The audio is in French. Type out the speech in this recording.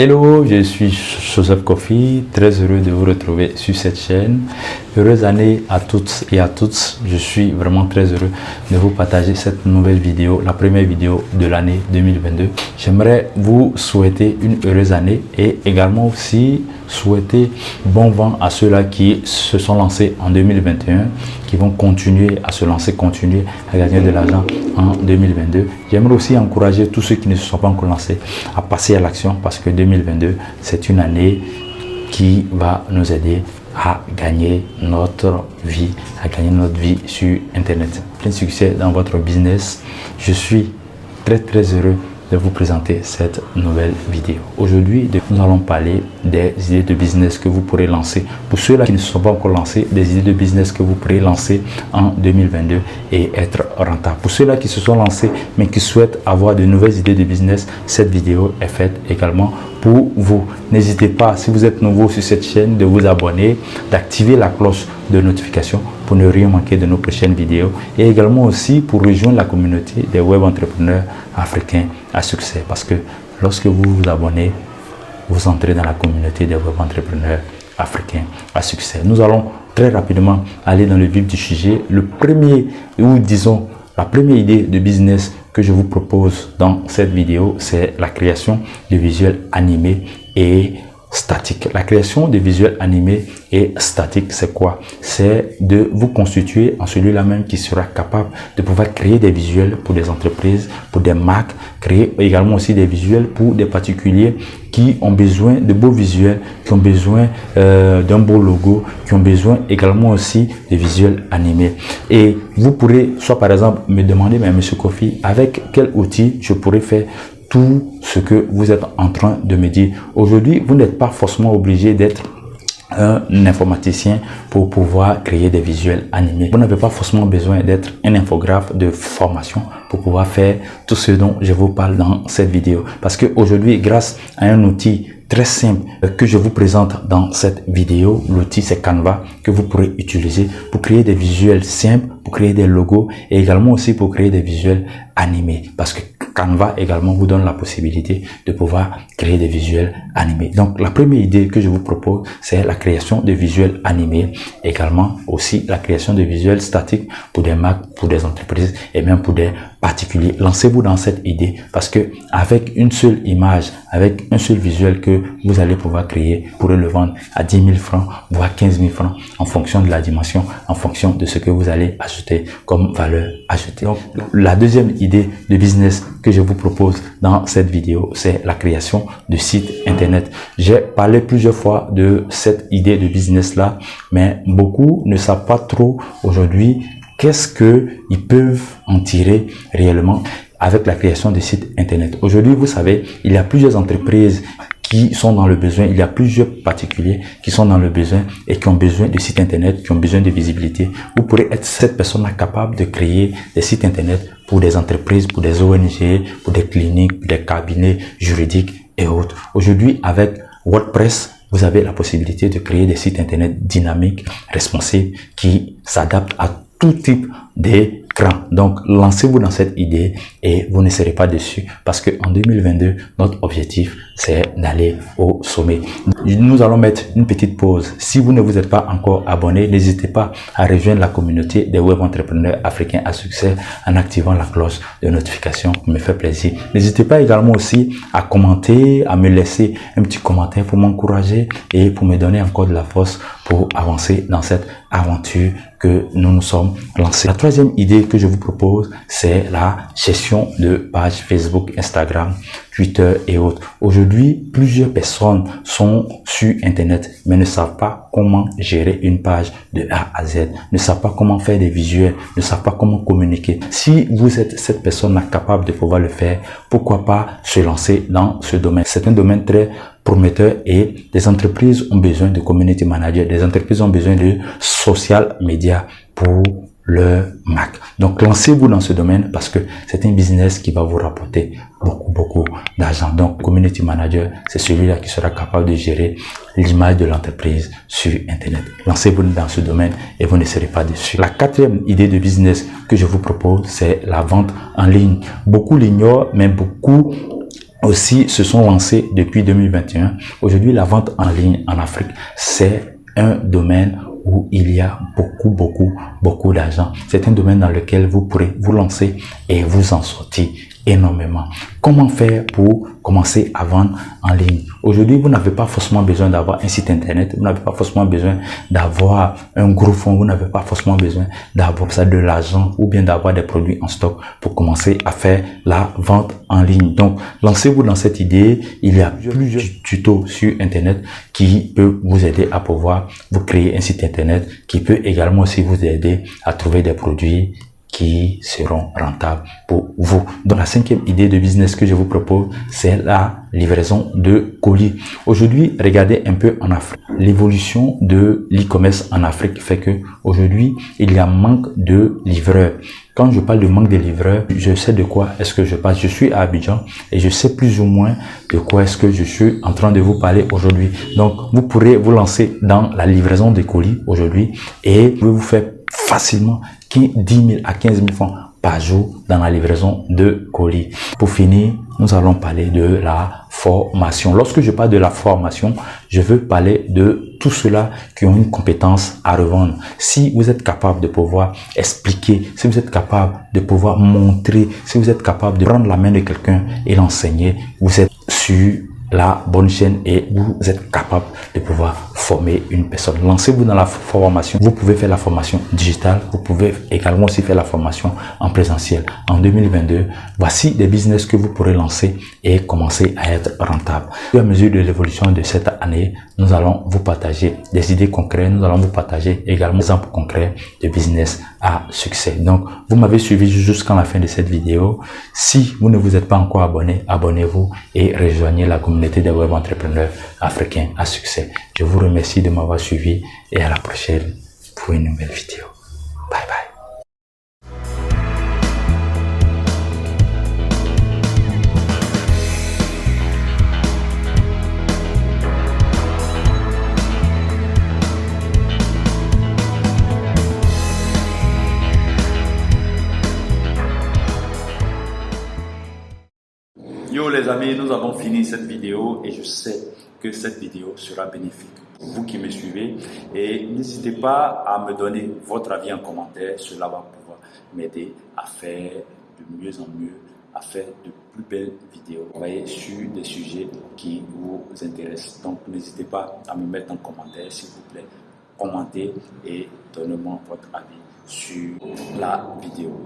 Hello, je suis Joseph Kofi, très heureux de vous retrouver sur cette chaîne. Heureuse année à toutes et à tous. Je suis vraiment très heureux de vous partager cette nouvelle vidéo, la première vidéo de l'année 2022. J'aimerais vous souhaiter une heureuse année et également aussi souhaiter bon vent à ceux-là qui se sont lancés en 2021, qui vont continuer à se lancer, continuer à gagner de l'argent en 2022. J'aimerais aussi encourager tous ceux qui ne se sont pas encore lancés à passer à l'action parce que 2022, c'est une année qui va nous aider à gagner notre vie, sur Internet. Plein succès dans votre business. Je suis très heureux de vous présenter cette nouvelle vidéo. Aujourd'hui, nous allons parler des idées de business que vous pourrez lancer. Pour ceux-là qui ne se sont pas encore lancés, des idées de business que vous pourrez lancer en 2022 et être rentable. Pour ceux-là qui se sont lancés mais qui souhaitent avoir de nouvelles idées de business, cette vidéo est faite également pour vous. N'hésitez pas, si vous êtes nouveau sur cette chaîne, de vous abonner, d'activer la cloche de notification pour ne rien manquer de nos prochaines vidéos et également aussi pour rejoindre la communauté des web entrepreneurs africains à succès, parce que lorsque vous vous abonnez, vous entrez dans la communauté des web entrepreneurs africains à succès. Nous allons très rapidement aller dans le vif du sujet. Le premier, ou disons la première idée de business que je vous propose dans cette vidéo, c'est la création de visuels animés et statiques. La création de visuels animés et statiques, c'est quoi? C'est de vous constituer en celui-là même qui sera capable de pouvoir créer des visuels pour des entreprises, pour des marques, créer également aussi des visuels pour des particuliers qui ont besoin de beaux visuels, qui ont besoin d'un beau logo, qui ont besoin également aussi de visuels animés. Et vous pourrez soit par exemple me demander, mais Monsieur Kofi, avec quel outil je pourrais faire tout ce que vous êtes en train de me dire. Aujourd'hui, vous n'êtes pas forcément obligé d'être un informaticien pour pouvoir créer des visuels animés. Vous n'avez pas forcément besoin d'être un infographe de formation pour pouvoir faire tout ce dont je vous parle dans cette vidéo. Parce que aujourd'hui, grâce à un outil très simple que je vous présente dans cette vidéo, l'outil c'est Canva, que vous pourrez utiliser pour créer des visuels simples, pour créer des logos et également aussi pour créer des visuels animés. Parce que Canva également vous donne la possibilité de pouvoir créer des visuels animés. Donc la première idée que je vous propose, c'est la création de visuels animés, également aussi la création de visuels statiques pour des marques, pour des entreprises et même pour des particuliers. Lancez-vous dans cette idée parce que avec une seule image, avec un seul visuel que vous allez pouvoir créer, vous pourrez le vendre à 10 000 francs, voire 15 000 francs en fonction de la dimension, en fonction de ce que vous allez ajouter comme valeur ajoutée. Donc la deuxième idée de business que je vous propose dans cette vidéo, c'est la création de sites internet. J'ai parlé plusieurs fois de cette idée de business là, mais beaucoup ne savent pas trop aujourd'hui qu'est-ce que ils peuvent en tirer réellement avec la création de sites internet. Aujourd'hui, vous savez, il y a plusieurs entreprises qui sont dans le besoin, il y a plusieurs particuliers qui sont dans le besoin et qui ont besoin de sites internet, qui ont besoin de visibilité. Vous pourrez être cette personne-là capable de créer des sites internet pour des entreprises, pour des ONG, pour des cliniques, pour des cabinets juridiques et autres. Aujourd'hui, avec WordPress, vous avez la possibilité de créer des sites internet dynamiques, responsives, qui s'adaptent à tout type d'écran. Donc, lancez-vous dans cette idée et vous ne serez pas déçus parce que en 2022, notre objectif, c'est d'aller au sommet. Nous allons mettre une petite pause. Si vous ne vous êtes pas encore abonné, n'hésitez pas à rejoindre la communauté des web entrepreneurs africains à succès en activant la cloche de notification. Ça me fait plaisir. N'hésitez pas également aussi à commenter, à me laisser un petit commentaire pour m'encourager et pour me donner encore de la force pour avancer dans cette aventure que nous nous sommes lancés. La troisième idée que je vous propose, c'est la gestion de pages Facebook, Instagram, Twitter et autres. Aujourd'hui, plusieurs personnes sont sur Internet, mais ne savent pas comment gérer une page de A à Z, ne savent pas comment faire des visuels, ne savent pas comment communiquer. Si vous êtes cette personne capable de pouvoir le faire, pourquoi pas se lancer dans ce domaine? C'est un domaine très prometteur et des entreprises ont besoin de community manager, des entreprises ont besoin de social media pour leur marque. Donc lancez-vous dans ce domaine parce que c'est un business qui va vous rapporter beaucoup d'argent. Donc community manager, c'est celui-là qui sera capable de gérer l'image de l'entreprise sur Internet. Lancez-vous dans ce domaine et vous ne serez pas déçus. La quatrième idée de business que je vous propose, c'est la vente en ligne. Beaucoup l'ignorent, mais beaucoup aussi se sont lancés depuis 2021. Aujourd'hui, la vente en ligne en Afrique, c'est un domaine où il y a beaucoup d'argent. C'est un domaine dans lequel vous pourrez vous lancer et vous en sortir énormément. Comment faire pour commencer à vendre en ligne? Aujourd'hui, vous n'avez pas forcément besoin d'avoir un site internet, vous n'avez pas forcément besoin d'avoir un gros fonds, vous n'avez pas forcément besoin d'avoir ça de l'argent ou bien d'avoir des produits en stock pour commencer à faire la vente en ligne. Donc, lancez-vous dans cette idée. Il y a plusieurs tutos sur internet qui peuvent vous aider à pouvoir vous créer un site internet, qui peut également aussi vous aider à trouver des produits qui seront rentables pour vous. Donc la cinquième idée de business que je vous propose, c'est la livraison de colis. Aujourd'hui, regardez un peu en Afrique. L'évolution de l'e-commerce en Afrique fait que aujourd'hui, il y a manque de livreurs. Quand je parle de manque de livreurs, je sais de quoi est-ce que je parle. Je suis à Abidjan et je sais plus ou moins de quoi est-ce que je suis en train de vous parler aujourd'hui. Donc, vous pourrez vous lancer dans la livraison des colis aujourd'hui et vous pouvez vous faire facilement 10 000 à 15 000 francs par jour dans la livraison de colis. Pour finir, nous allons parler de la formation. Lorsque je parle de la formation, je veux parler de tout cela qui ont une compétence à revendre. Si vous êtes capable de pouvoir expliquer, si vous êtes capable de pouvoir montrer, si vous êtes capable de prendre la main de quelqu'un et l'enseigner, vous êtes sur la bonne chaîne et vous êtes capable de pouvoir former une personne. Lancez-vous dans la formation. Vous pouvez faire la formation digitale. Vous pouvez également aussi faire la formation en présentiel. En 2022, voici des business que vous pourrez lancer et commencer à être rentable. Au fur et à mesure de l'évolution de cette année, nous allons vous partager des idées concrètes. Nous allons vous partager également des exemples concrets de business à succès. Donc, vous m'avez suivi jusqu'à la fin de cette vidéo. Si vous ne vous êtes pas encore abonné, abonnez-vous et rejoignez la communauté des web entrepreneurs africains à succès. Je vous remercie de m'avoir suivi et à la prochaine pour une nouvelle vidéo. Bye bye. Yo les amis, nous avons fini cette vidéo et je sais que cette vidéo sera bénéfique pour vous qui me suivez. Et n'hésitez pas à me donner votre avis en commentaire, cela va pouvoir m'aider à faire de mieux en mieux, à faire de plus belles vidéos. Voyez, sur des sujets qui vous intéressent. Donc n'hésitez pas à me mettre en commentaire s'il vous plaît. Commentez et donnez-moi votre avis sur la vidéo.